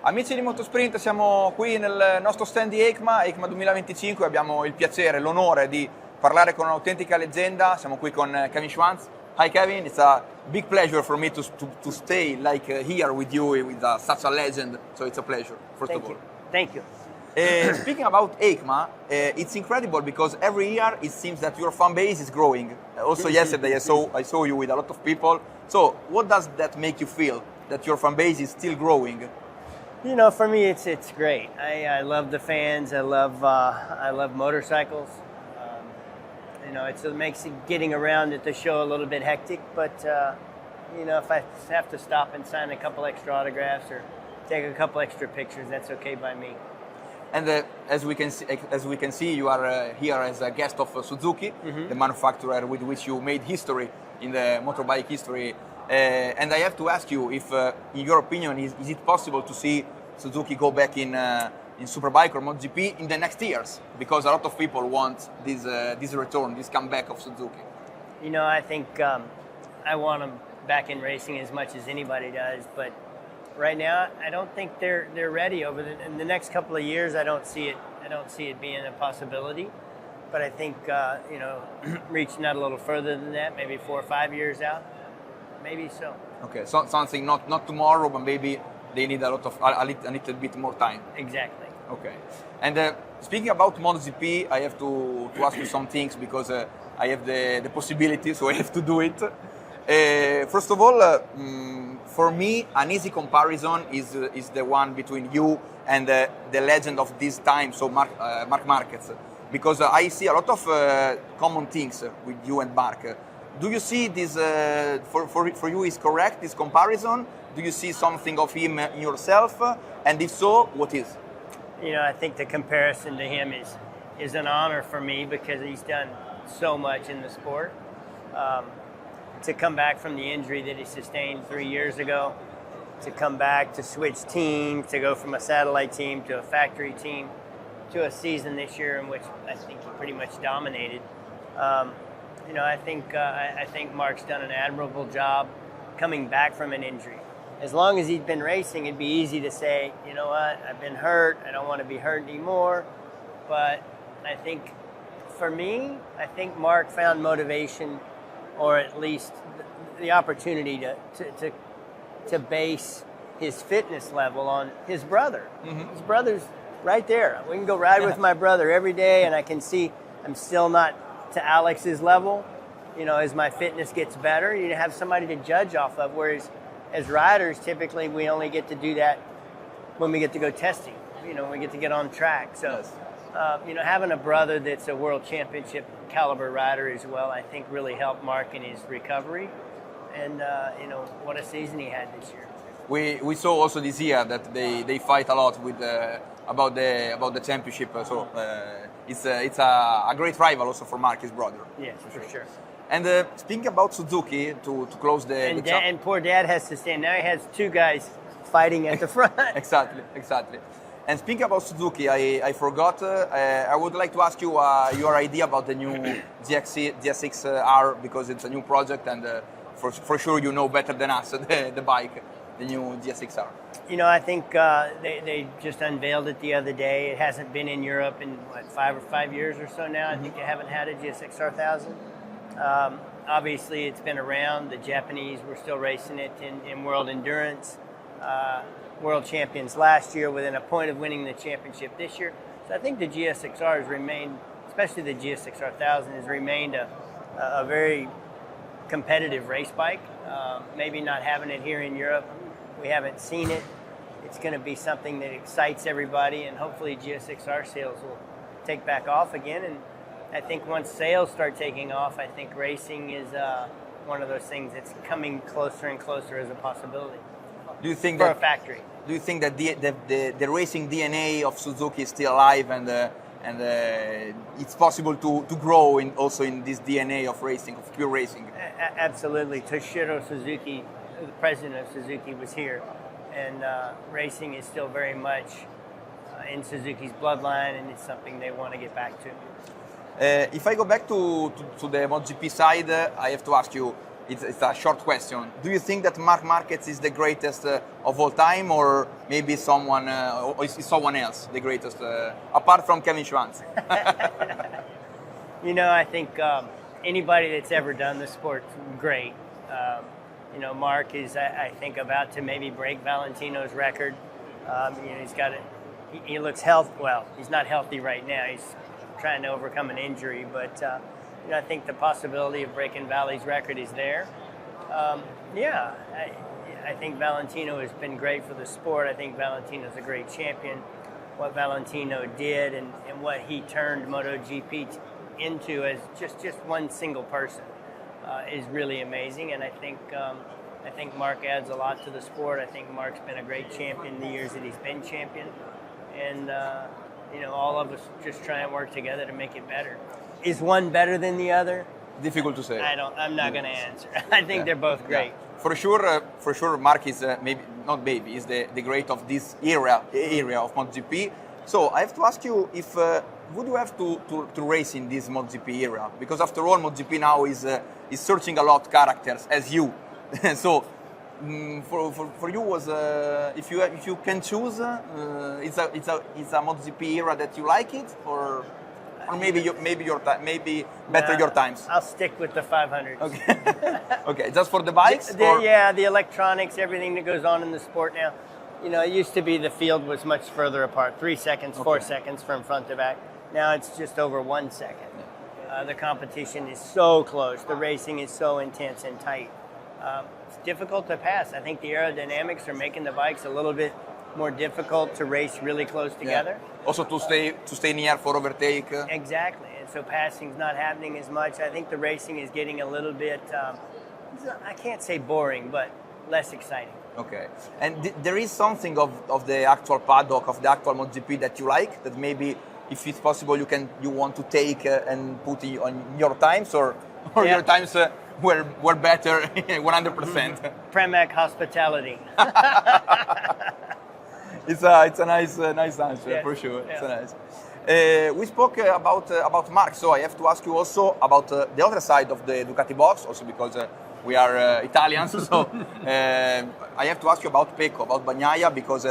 Amici di Motosprint, siamo qui nel nostro stand di EICMA 2025, abbiamo il piacere, l'onore di parlare con un'autentica leggenda, siamo qui con Kevin Schwantz. Hi Kevin, it's a big pleasure for me to stay here with you, with such a legend, so it's a pleasure, first of all. Thank you. Speaking about EICMA, it's incredible because every year it seems that your fan base is growing. Also yesterday I saw you with a lot of people. So what does that make you feel, that your fan base is still growing? You know, for me, it's great. I love the fans. I love motorcycles. It makes getting around at the show a little bit hectic. But if I have to stop and sign a couple extra autographs or take a couple extra pictures, that's okay by me. And as we can see, you are here as a guest of Suzuki, the manufacturer with which you made history in the motorbike history. And I have to ask you if, in your opinion, is it possible to see Suzuki go back in Superbike or MotoGP in the next years? Because a lot of people want this return, this comeback of Suzuki. You know, I think I want them back in racing as much as anybody does, but right now I don't think they're ready. In the next couple of years, I don't see it being a possibility. But I think reaching out a little further than that, maybe 4 or 5 years out. Maybe so. Okay, so something not tomorrow, but maybe they need a little bit more time. Exactly. Okay. And speaking about MotoGP, I have to ask you some things because I have the possibility, so I have to do it. First of all, for me, an easy comparison is the one between you and the legend of this time, so Marc Marquez, because I see a lot of common things with you and Marc. Do you see this, for you is correct, this comparison? Do you see something of him in yourself? And if so, what is? You know, I think the comparison to him is an honor for me because he's done so much in the sport. To come back from the injury that he sustained 3 years ago, to come back, to switch teams, to go from a satellite team to a factory team, to a season this year in which I think he pretty much dominated. I think Mark's done an admirable job coming back from an injury. As long as he's been racing, it'd be easy to say, you know what, I've been hurt, I don't want to be hurt anymore. But I think, for me, I think Mark found motivation, or at least the opportunity to base his fitness level on his brother. His brother's right there. We can go ride with my brother every day, and I can see I'm still not to Alex's level. You know, as my fitness gets better, you have somebody to judge off of, whereas as riders, typically we only get to do that when we get to go testing, when we get to get on track. So, having a brother that's a world championship caliber rider as well, I think really helped Mark in his recovery. And, what a season he had this year. We saw also this year that they fight a lot with about the championship. So it's a great rival also for Mark, his brother. Yes, for sure. And speaking about Suzuki, to close and poor Dad has to stand. Now he has 2 guys fighting at the front. Exactly. And speaking about Suzuki, I forgot. I would like to ask you your idea about the new GSX-R because it's a new project, and for sure you know better than us the bike, the new GSX-R. You know, I think they just unveiled it the other day. It hasn't been in Europe in 5 years or so now. I think they haven't had a GSX-R 1000. Obviously, it's been around. The Japanese were still racing it in World Endurance. World champions last year, within a point of winning the championship this year. So I think the GSX-R has remained, especially the GSX-R 1000, has remained a very competitive race bike. Maybe not having it here in Europe, we haven't seen it. It's going to be something that excites everybody, and hopefully GSX-R sales will take back off again. And I think once sales start taking off, I think racing is one of those things that's coming closer and closer as a possibility. Do you think for a factory? Do you think that the racing DNA of Suzuki is still alive, and it's possible to grow also in this DNA of racing, of pure racing? Absolutely. Toshiro Suzuki, the president of Suzuki, was here, and racing is still very much in Suzuki's bloodline, and it's something they want to get back to. If I go back to the MotoGP side, I have to ask you, it's a short question. Do you think that Marc Marquez is the greatest of all time, or maybe someone, or is someone else the greatest, apart from Kevin Schwantz? You know, I think anybody that's ever done the sport's great. You know, Mark is, I think, about to maybe break Valentino's record. You know, he's got it. He looks healthy. Well, he's not healthy right now. He's trying to overcome an injury, but you know, I think the possibility of breaking Valley's record is there. Yeah, I think Valentino has been great for the sport. I think Valentino's a great champion. What Valentino did and what he turned MotoGP into as just one single person is really amazing. And I think Mark adds a lot to the sport. I think Mark's been a great champion the years that he's been champion. And, you know, all of us just try and work together to make it better. Is one better than the other? Difficult to say. I'm not going to answer. I think they're both great. Yeah. For sure, Mark is is the great of this area of MotoGP. So I have to ask you if would you have to race in this MotoGP era? Because after all, MotoGP now is searching a lot characters as you. So for you was if you can choose, it's a MotoGP era that you like it, or maybe better your times. I'll stick with the 500s. Okay. Okay, just for the bikes. The electronics, everything that goes on in the sport now. You know, it used to be the field was much further apart, 3 seconds, 4 seconds from front to back. Now it's just over 1 second. The competition is so close. The racing is so intense and tight. It's difficult to pass. I think the aerodynamics are making the bikes a little bit more difficult to race really close together. Yeah. Also to stay near for overtake. Exactly, and so passing's not happening as much. I think the racing is getting a little bit, I can't say boring, but less exciting. Okay, and there is something of the actual paddock, of the actual MotoGP that you like, that maybe if it's possible you want to take and put on your times, or your times were better 100%. Premac hospitality. It's a nice answer, yes, for sure. Yeah. It's nice. We spoke about Mark, so I have to ask you also about the other side of the Ducati box, also because we are Italians. So I have to ask you about Pecco, about Bagnaia, because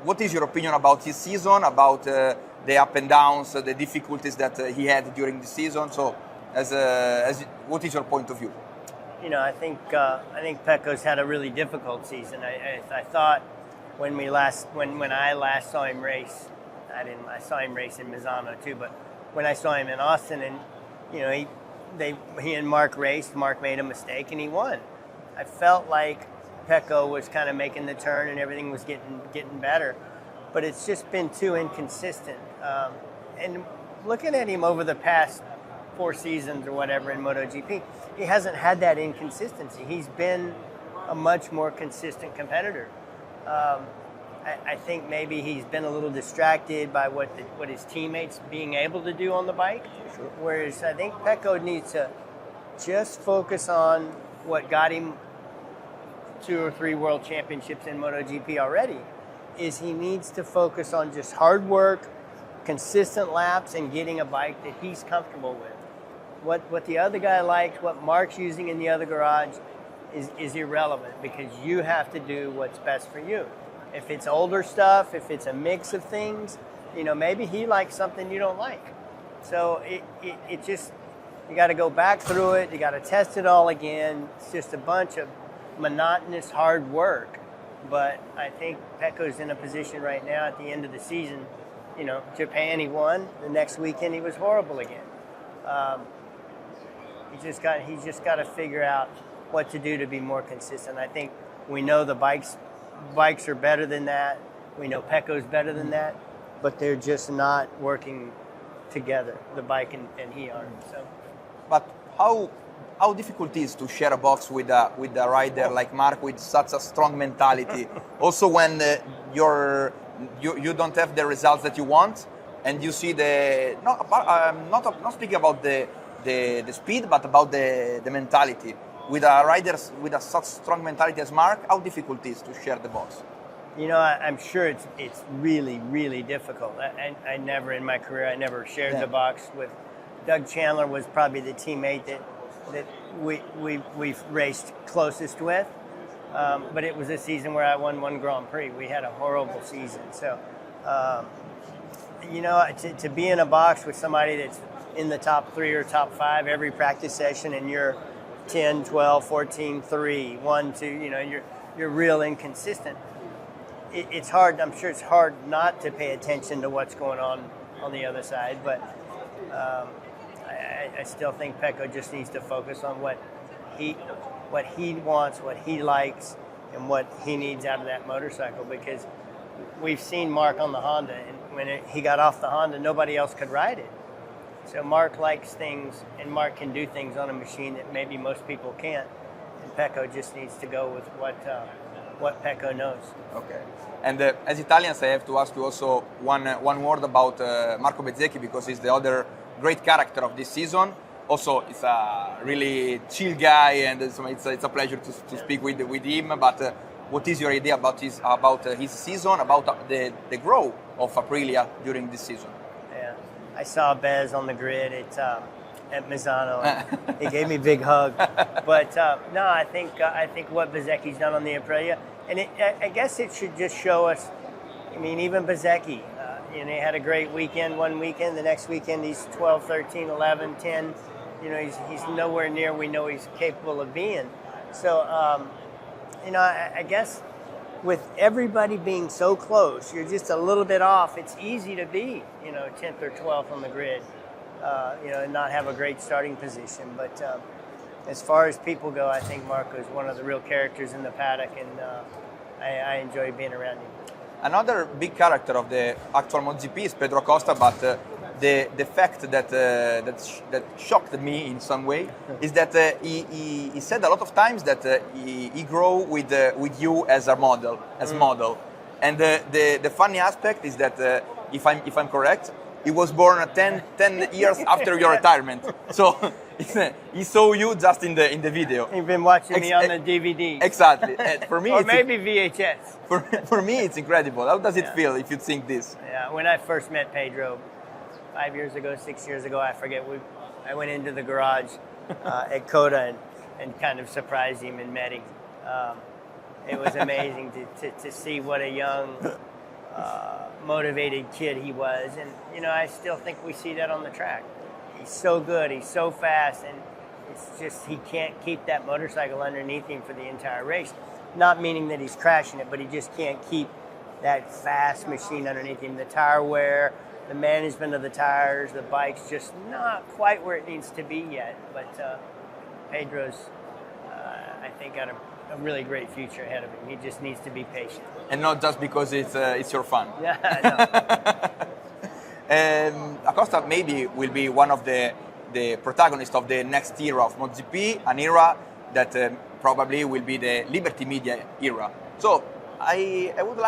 what is your opinion about his season, about the up and downs, the difficulties that he had during the season? So, what is your point of view? You know, I think Pecco's had a really difficult season. I thought when I last saw him race, I saw him race in Misano too, but when I saw him in Austin, and you know, he and Mark raced, Mark made a mistake and he won. I felt like Pecco was kind of making the turn and everything was getting better, but it's just been too inconsistent. And looking at him over the past 4 seasons or whatever in MotoGP, he hasn't had that inconsistency. He's been a much more consistent competitor. I think maybe he's been a little distracted by what his teammates being able to do on the bike. Sure. Whereas I think Pecco needs to just focus on what got him 2 or 3 world championships in MotoGP already. Is he needs to focus on just hard work, consistent laps, and getting a bike that he's comfortable with. What the other guy likes, what Mark's using in the other garage, is irrelevant, because you have to do what's best for you. If it's older stuff, if it's a mix of things, you know, maybe he likes something you don't like. So it just, you got to go back through it. You got to test it all again. It's just a bunch of monotonous hard work. But I think Pecco's in a position right now at the end of the season. You know, Japan he won. The next weekend he was horrible again. He's just got to figure out what to do to be more consistent. I think we know the bikes are better than that. We know Pecco's better than that, but they're just not working together, the bike and he are. So, but how difficult it is to share a box with a rider like Mark with such a strong mentality? Also, when you don't have the results that you want, and you see not speaking about the speed, but about the mentality. With a rider with such strong mentality as Mark, how difficult it is to share the box? You know, I'm sure it's really, really difficult. I never in my career, I never shared the box with. Doug Chandler was probably the teammate that that we've raced closest with. But it was a season where I won one Grand Prix. We had a horrible season. So, to be in a box with somebody that's in the top 3 or top 5 every practice session, and you're 10, 12, 14, 3, 1, 2, you're real inconsistent. It's hard. I'm sure it's hard not to pay attention to what's going on the other side. But I still think Pecco just needs to focus on what he wants, what he likes, and what he needs out of that motorcycle, because we've seen Mark on the Honda, and when he got off the Honda, nobody else could ride it. So Mark likes things, and Mark can do things on a machine that maybe most people can't, and Pecco just needs to go with what Pecco knows. Okay. And as Italians, I have to ask you also one word about Marco Bezzecchi, because he's the other great character of this season. Also, it's a really chill guy, and it's a pleasure to speak with him. But what is your idea about his season, about the growth of Aprilia during this season? Yeah, I saw Bez on the grid at Misano. And he gave me a big hug. But no, I think what Bezzecchi's done on the Aprilia, and I guess it should just show us. I mean, even Bezzecchi, he had a great weekend one weekend. The next weekend he's 12, 13, 11, 10. He's nowhere near we know he's capable of being. So, I guess with everybody being so close, you're just a little bit off. It's easy to be, 10th or 12th on the grid, and not have a great starting position. But as far as people go, I think Marco is one of the real characters in the paddock, and I enjoy being around him. Another big character of the actual MotoGP is Pedro Acosta, but the fact that shocked me in some way is that he said a lot of times that he grew with you as a model, model. And the funny aspect is that if I'm correct, he was born 10 years after your retirement. So he saw you just in the video. You've been watching me on the DVD. Exactly. For me, or maybe VHS. For me, it's incredible. How does it feel if you think this? Yeah. When I first met Pedro, 5 years ago, 6 years ago, I forget. I went into the garage at Coda and kind of surprised him and met him. It was amazing to see what a young, motivated kid he was. And, I still think we see that on the track. He's so good, he's so fast, and it's just he can't keep that motorcycle underneath him for the entire race. Not meaning that he's crashing it, but he just can't keep that fast machine underneath him. The tire wear, the management of the tires, the bike's just not quite where it needs to be yet. But Pedro's, I think, got a really great future ahead of him. He just needs to be patient. And not just because it's your fun. Yeah, no. Acosta maybe will be one of the protagonists of the next era of MotoGP, an era that probably will be the Liberty Media era. So I would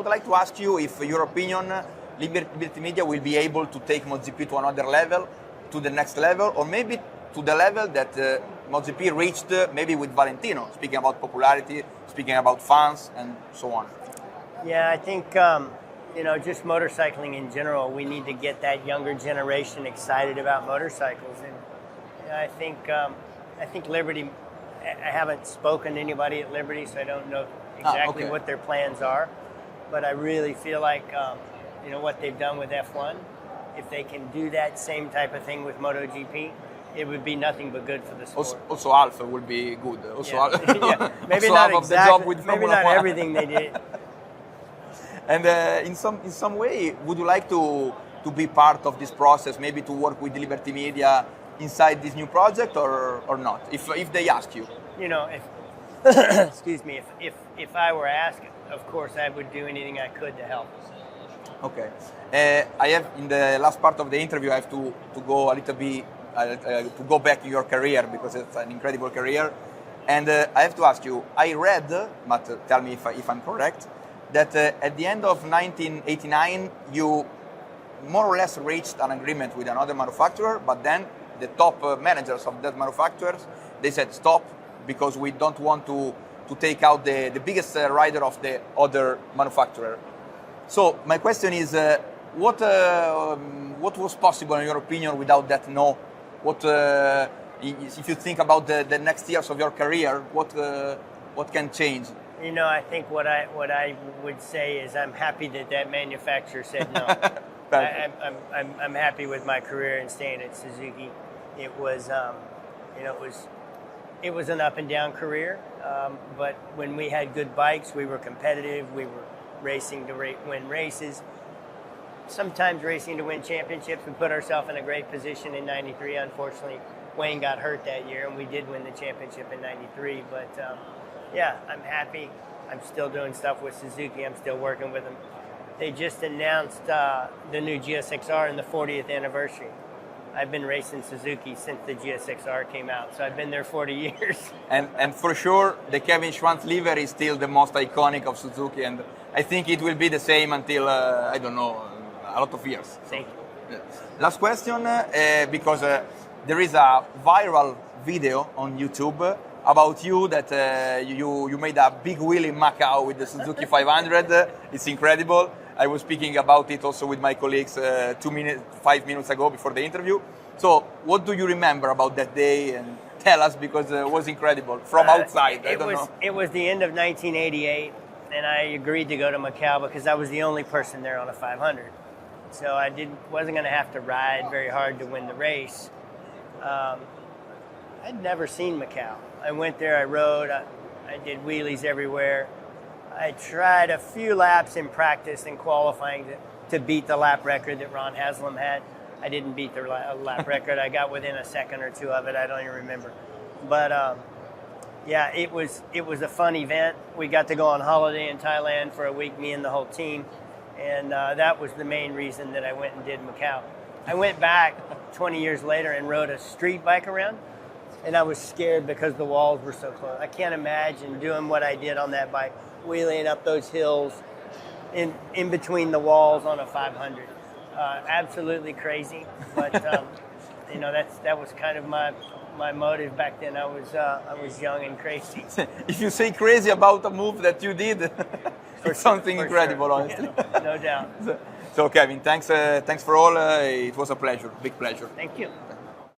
like to ask you if your opinion, Liberty Media will be able to take MotoGP to another level, to the next level, or maybe to the level that MotoGP reached maybe with Valentino, speaking about popularity, speaking about fans, and so on. Yeah, I think, just motorcycling in general, we need to get that younger generation excited about motorcycles. And I think Liberty, I haven't spoken to anybody at Liberty, so I don't know exactly what their plans are. But I really feel like, what they've done with F1, if they can do that same type of thing with MotoGP, it would be nothing but good for the sport. Also Alfa will be good. Also, yeah. Maybe also not exactly. Maybe not 1. everything they did. And in some way, would you like to be part of this process? Maybe to work with Liberty Media inside this new project, or not? If they ask you. If excuse me, if I were asked, of course I would do anything I could to help. Okay. I have in the last part of the interview, I have to go a little bit. To go back in your career, because it's an incredible career. And I have to ask you, I read, but tell me if I'm correct, that at the end of 1989, you more or less reached an agreement with another manufacturer, but then the top managers of that manufacturers, they said stop, because we don't want to take out the biggest rider of the other manufacturer. So my question is, what was possible in your opinion without that no? What if you think about the next years of your career, what can change? You know, I think what I would say is I'm happy that manufacturer said no. I'm happy with my career and staying at Suzuki. It was, it was an up and down career, but when we had good bikes, we were competitive. We were racing to win races. Sometimes racing to win championships. We put ourselves in a great position in '93. Unfortunately, Wayne got hurt that year, and we did win the championship in '93. But yeah, I'm happy. I'm still doing stuff with Suzuki. I'm still working with them. They just announced the new GSX-R in the 40th anniversary. I've been racing Suzuki since the GSX-R came out, so I've been there 40 years. And for sure, the Kevin Schwantz livery is still the most iconic of Suzuki, and I think it will be the same until, I don't know, a lot of years. Thank you. Yeah. Last question, because there is a viral video on YouTube about you that you made a big wheel in Macao with the Suzuki 500. It's incredible. I was speaking about it also with my colleagues 5 minutes ago before the interview. So what do you remember about that day? And tell us, because it was incredible from outside. I don't know. It was the end of 1988, and I agreed to go to Macau because I was the only person there on a 500. So I wasn't going to have to ride very hard to win the race. I'd never seen Macau. I went there, I rode, I did wheelies everywhere. I tried a few laps in practice and qualifying to beat the lap record that Ron Haslam had. I didn't beat the lap record. I got within a second or two of it. I don't even remember. But yeah, it was a fun event. We got to go on holiday in Thailand for a week, me and the whole team. And that was the main reason that I went and did Macau. I went back 20 years later and rode a street bike around. And I was scared because the walls were so close. I can't imagine doing what I did on that bike, wheeling up those hills in between the walls on a 500. Absolutely crazy, but you know, that was kind of my motive back then. I was young and crazy. If you say crazy about a move that you did, it's something incredible, sure. Honestly. Yeah, no doubt. So Kevin, thanks for all. It was a pleasure, big pleasure. Thank you.